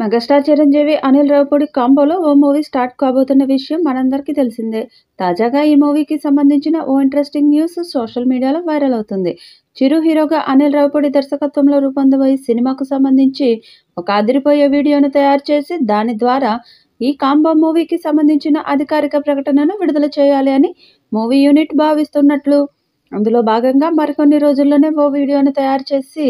Megastar Chiranjeevi, Anil Ravipudi కాంబోలో ఓ movie start కాబోతున్న విషయం మనందరికీ తెలిసిందే. తాజాగా ఈ మూవీకి సంబంధించిన ఓ ఇంట్రెస్టింగ్ న్యూస్ సోషల్ మీడియాలో వైరల్ అవుతుంది. చిరు హీరోగా అనిల్ రావిపూడి దర్శకత్వంలో రూపొందబోయే సినిమాకు సంబంధించి ఒక అదిరిపోయే వీడియోను తయారు చేసి దాని ద్వారా ఈ కాంబో మూవీకి సంబంధించిన అధికారిక ప్రకటనను విడుదల చేయాలి అని మూవీ యూనిట్ భావిస్తున్నట్లు, అందులో భాగంగా మరికొన్ని రోజుల్లోనే ఓ వీడియోను తయారు చేసి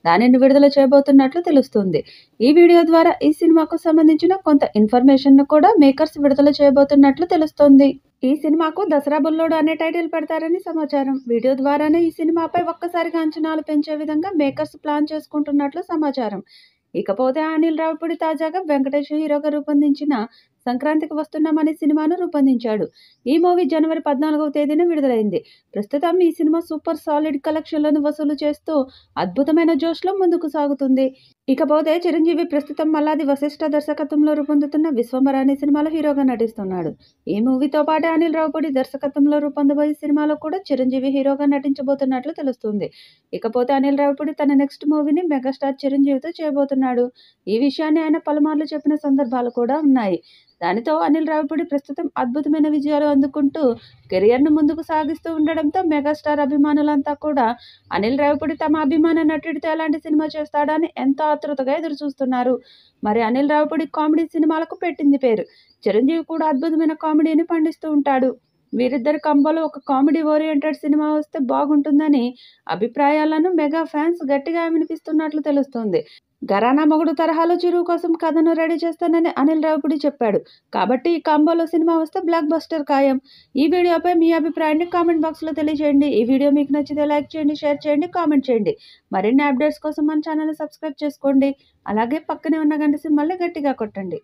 దానిని విడుదల చేయబోతున్నట్లు తెలుస్తుంది. ఈ వీడియో ద్వారా ఈ సినిమాకు సంబంధించిన కొంత ఇన్ఫర్మేషన్ను కూడా మేకర్స్ విడుదల చేయబోతున్నట్లు తెలుస్తోంది. ఈ సినిమాకు దసరా బుల్లోడు అనే టైటిల్ పెడతారని సమాచారం. వీడియో ద్వారానే ఈ సినిమాపై ఒక్కసారిగా అంచనాలు పెంచే విధంగా మేకర్స్ ప్లాన్ చేసుకుంటున్నట్లు సమాచారం. ఇకపోతే అనిల్ రావిపూడి తాజాగా వెంకటేష్ హీరోగా రూపొందించిన సంక్రాంతికి వస్తున్నామనే సినిమాను రూపొందించాడు. ఈ మూవీ జనవరి 14వ తేదీన విడుదలైంది. ప్రస్తుతం ఈ సినిమా సూపర్ సాలిడ్ కలెక్షన్లను వసూలు చేస్తూ అద్భుతమైన జోష్లో ముందుకు సాగుతుంది. ఇకపోతే చిరంజీవి ప్రస్తుతం మల్లాది వశిష్ఠ దర్శకత్వంలో రూపొందుతున్న విశ్వంబర అనే సినిమాలో హీరోగా నటిస్తున్నాడు. ఈ మూవీతో పాటు అనిల్ రావిపూడి దర్శకత్వంలో రూపొందబోయే సినిమాలో కూడా చిరంజీవి హీరోగా నటించబోతున్నట్లు తెలుస్తుంది. ఇకపోతే అనిల్ రావిపూడి తన నెక్స్ట్ మూవీని మెగాస్టార్ చిరంజీవితో చేయబోతున్నాడు. ఈ విషయాన్ని ఆయన పలుమార్లు చెప్పిన సందర్భాలు కూడా ఉన్నాయి. దానితో అనిల్ రావిపూడి ప్రస్తుతం అద్భుతమైన విజయాలు అందుకుంటూ కెరియర్ను ముందుకు సాగిస్తూ ఉండడంతో మెగాస్టార్ అభిమానులంతా కూడా అనిల్ రావిపూడి తమ అభిమాన నటుడితో ఎలాంటి సినిమా చేస్తాడని ఎంతో ఆతృతగా ఎదురుచూస్తున్నారు. మరి అనిల్ రావిపూడి కామెడీ సినిమాలకు పెట్టింది పేరు. చిరంజీవి కూడా అద్భుతమైన కామెడీని పండిస్తూ ఉంటాడు. వీరిద్దరి కంబోలో ఒక కామెడీ ఓరియంటెడ్ సినిమా వస్తే బాగుంటుందని అభిప్రాయాలను మెగా ఫ్యాన్స్ గట్టిగా వినిపిస్తున్నట్లు తెలుస్తుంది. ఘరానా మొగుడు తరహాలో చిరు కోసం కథను రెడీ చేస్తానని అనిల్ రావిపూడి చెప్పాడు. కాబట్టి ఈ కాంబోలో సినిమా వస్తే బ్లాక్ బస్టర్ ఖాయం. ఈ వీడియోపై మీ అభిప్రాయాన్ని కామెంట్ బాక్స్లో తెలియజేయండి. ఈ వీడియో మీకు నచ్చితే లైక్ చేయండి, షేర్ చేయండి, కామెంట్ చేయండి. మరిన్ని అప్డేట్స్ కోసం మన ఛానల్ని సబ్స్క్రైబ్ చేసుకోండి. అలాగే పక్కనే ఉన్న గంట సింబల్ని గట్టిగా కొట్టండి.